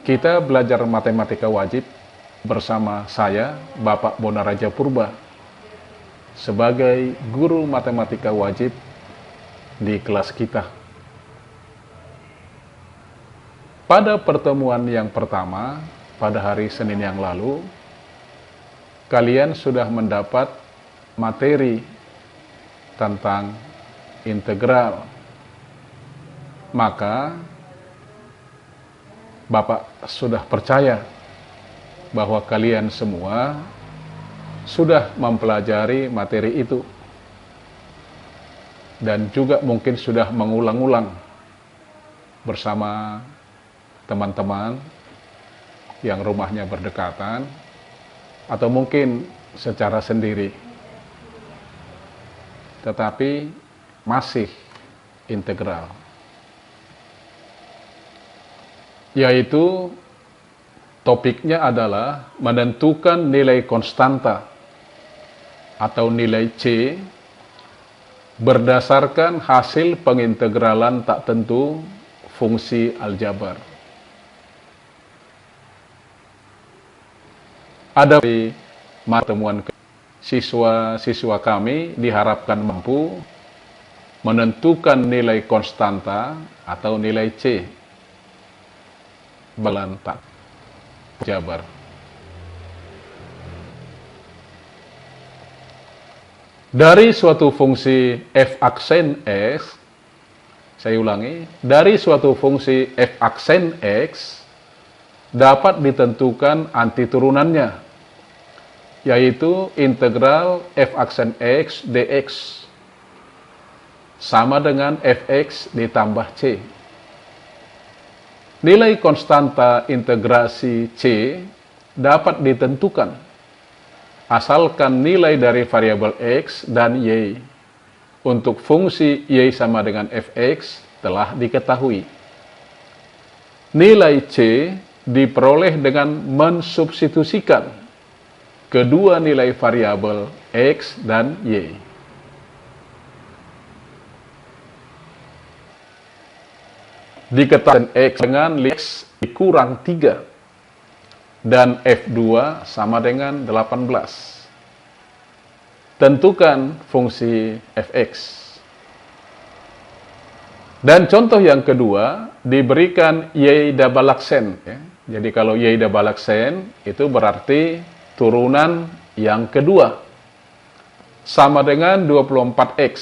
Kita belajar matematika wajib bersama saya, Bapak Bonaraja Purba, sebagai guru matematika wajib di kelas kita. Pada pertemuan yang pertama, pada hari Senin yang lalu, kalian sudah mendapat materi tentang integral. Maka Bapak sudah percaya bahwa kalian semua sudah mempelajari materi itu dan juga mungkin sudah mengulang-ulang bersama teman-teman yang rumahnya berdekatan atau mungkin secara sendiri, tetapi masih integral, yaitu topiknya adalah menentukan nilai konstanta atau nilai C berdasarkan hasil pengintegralan tak tentu fungsi aljabar. Ada di pertemuan siswa-siswa kami diharapkan mampu menentukan nilai konstanta atau nilai C belantak aljabar. Dari suatu fungsi f aksen x, saya ulangi, dari suatu fungsi f aksen x dapat ditentukan antiturunannya, yaitu integral f aksen x dx sama dengan fx ditambah c. Nilai konstanta integrasi C dapat ditentukan asalkan nilai dari variabel X dan Y untuk fungsi Y sama dengan Fx telah diketahui. Nilai C diperoleh dengan mensubstitusikan kedua nilai variabel X dan Y. Diketahui X dengan X dikurang 3 dan F2 sama dengan 18. Tentukan fungsi Fx. Dan contoh yang kedua diberikan Y double aksen. Ya. Jadi kalau Y double aksen itu berarti turunan yang kedua sama dengan 24X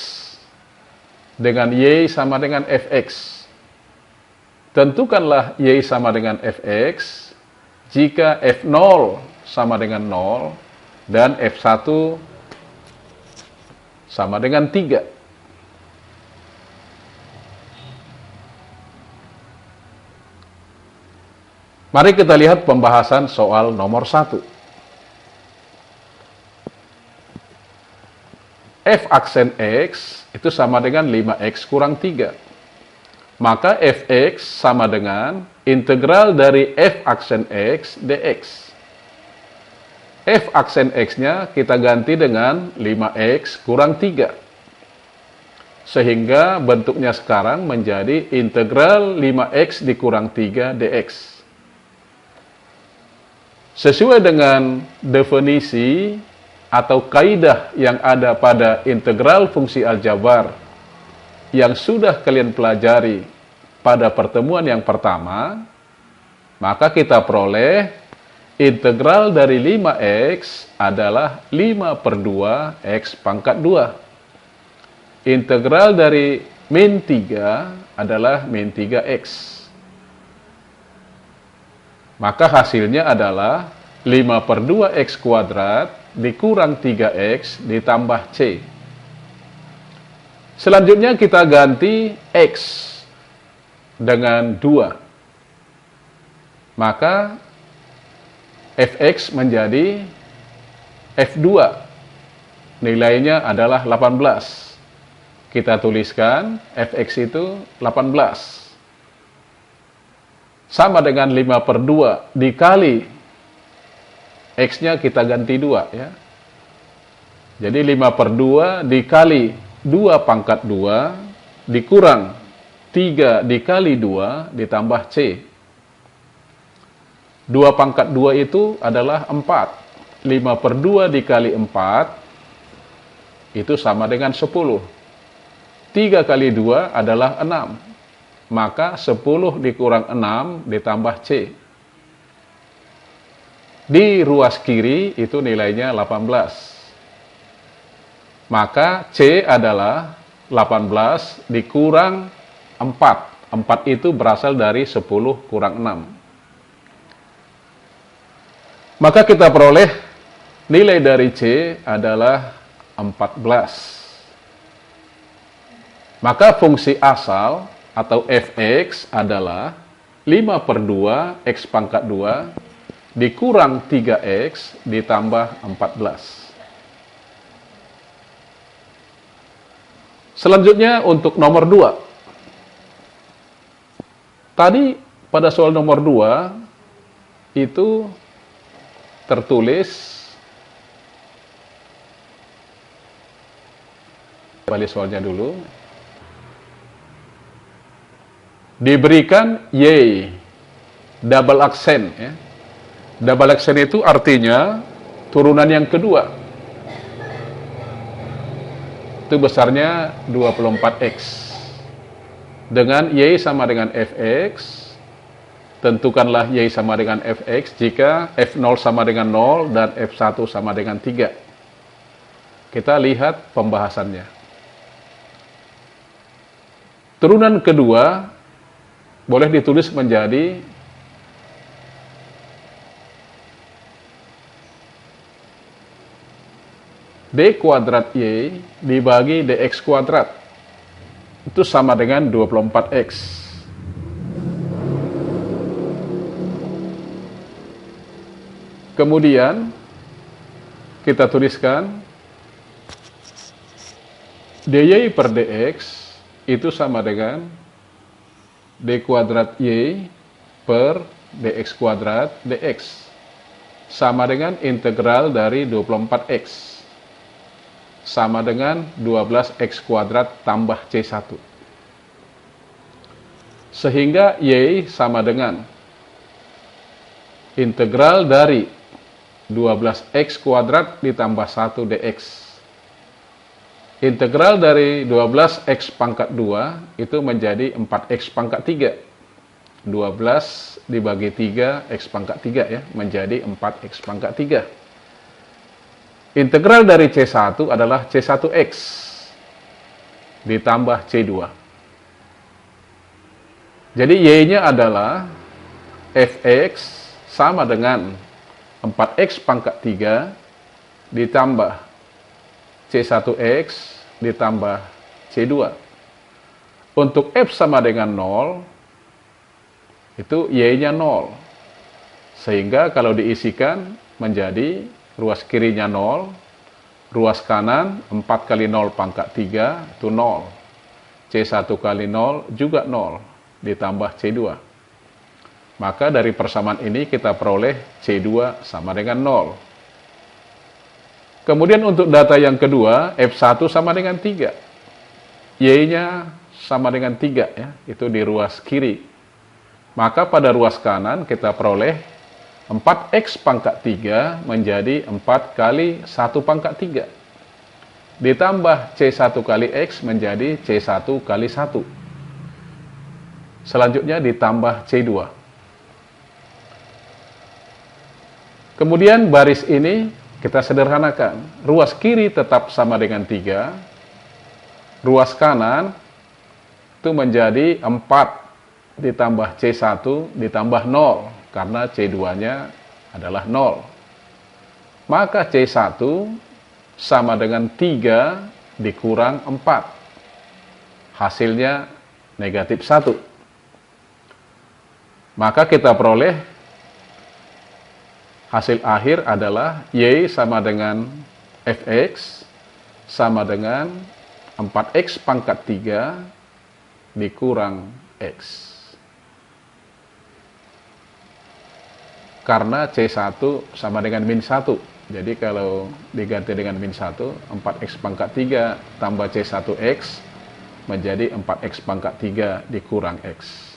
dengan Y sama dengan Fx. Tentukanlah Y sama dengan Fx jika F0 sama dengan 0 dan F1 sama dengan 3. Mari kita lihat pembahasan soal nomor 1. F aksen X itu sama dengan 5X kurang 3. Maka Fx sama dengan integral dari f aksen X dx. F aksen X-nya kita ganti dengan 5X kurang 3. Sehingga bentuknya sekarang menjadi integral 5X dikurang 3 dx. Sesuai dengan definisi atau kaidah yang ada pada integral fungsi aljabar yang sudah kalian pelajari pada pertemuan yang pertama, maka kita peroleh integral dari 5X adalah 5/2 X pangkat 2. Integral dari min 3 adalah min 3X. Maka hasilnya adalah 5/2 X kuadrat dikurang 3X ditambah C. Selanjutnya kita ganti X dengan 2. Maka Fx menjadi F2. Nilainya adalah 18. Kita tuliskan Fx itu 18. Sama dengan 5/2 dikali X-nya kita ganti 2 ya. Jadi 5/2 dikali 2 pangkat 2 dikurang 3 dikali 2 ditambah C. 2 pangkat 2 itu adalah 4. 5 per 2 dikali 4 itu sama dengan 10. 3 kali 2 adalah 6. Maka 10 dikurang 6 ditambah C. Di ruas kiri itu nilainya 18. Maka C adalah 18 dikurang 4. 4 itu berasal dari 10 kurang 6. Maka kita peroleh nilai dari C adalah 14. Maka fungsi asal atau fx adalah 5 per 2 x pangkat 2 dikurang 3x ditambah 14. Selanjutnya untuk nomor 2. Tadi pada soal nomor 2 itu tertulis, balik soalnya dulu, diberikan Y double aksen ya. Double aksen itu artinya turunan yang kedua. Itu besarnya 24x. Dengan Y sama dengan Fx, tentukanlah Y sama dengan Fx jika F0 sama dengan 0 dan F1 sama dengan 3. Kita lihat pembahasannya. Turunan kedua boleh ditulis menjadi D kuadrat Y dibagi DX kuadrat. Itu sama dengan 24X. Kemudian kita tuliskan dy per dx itu sama dengan d kuadrat y per dx kuadrat dx sama dengan integral dari 24x sama dengan 12x kuadrat tambah c1. Sehingga y sama dengan integral dari 12x kuadrat ditambah 1 dx. Integral dari 12x pangkat 2 itu menjadi 4x pangkat 3. 12 dibagi 3, x pangkat 3 ya, menjadi 4x pangkat 3. Integral dari C1 adalah C1x ditambah C2. Jadi Y-nya adalah Fx sama dengan 4x pangkat 3 ditambah C1x ditambah C2. Untuk F sama dengan 0, itu Y-nya 0. Sehingga kalau diisikan menjadi ruas kirinya 0, ruas kanan 4 kali 0 pangkat 3 itu 0. C1 kali 0 juga 0, ditambah C2. Maka dari persamaan ini kita peroleh C2 sama dengan 0. Kemudian untuk data yang kedua, F1 sama dengan 3. Y-nya sama dengan 3 ya, itu di ruas kiri. Maka pada ruas kanan kita peroleh 4x pangkat 3 menjadi 4 kali 1 pangkat 3. Ditambah C1 kali X menjadi C1 kali 1. Selanjutnya ditambah C2. Kemudian baris ini kita sederhanakan. Ruas kiri tetap sama dengan 3. Ruas kanan itu menjadi 4 ditambah C1 ditambah 0. Karena C2-nya adalah 0. Maka C1 sama dengan 3 dikurang 4. Hasilnya negatif 1. Maka kita peroleh hasil akhir adalah Y sama dengan Fx sama dengan 4x pangkat 3 dikurang X. Karena C1 sama dengan min 1. Jadi kalau diganti dengan min 1, 4x pangkat 3 tambah C1x menjadi 4x pangkat 3 dikurang X.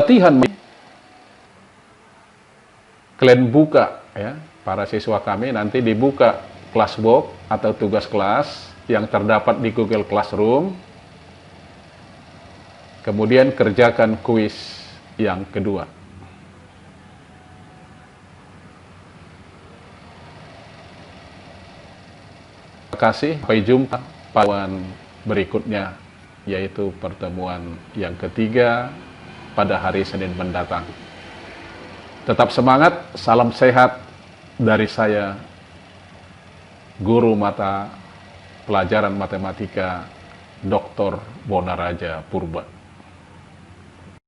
latihan, kalian buka ya, para siswa kami nanti dibuka classbook atau tugas kelas yang terdapat di Google Classroom. Kemudian kerjakan kuis yang kedua. Terima kasih, sampai jumpa pada berikutnya, yaitu pertemuan yang ketiga pada hari Senin mendatang. Tetap semangat, salam sehat dari saya, Guru Mata Pelajaran Matematika Dr. Bonaraja Purba.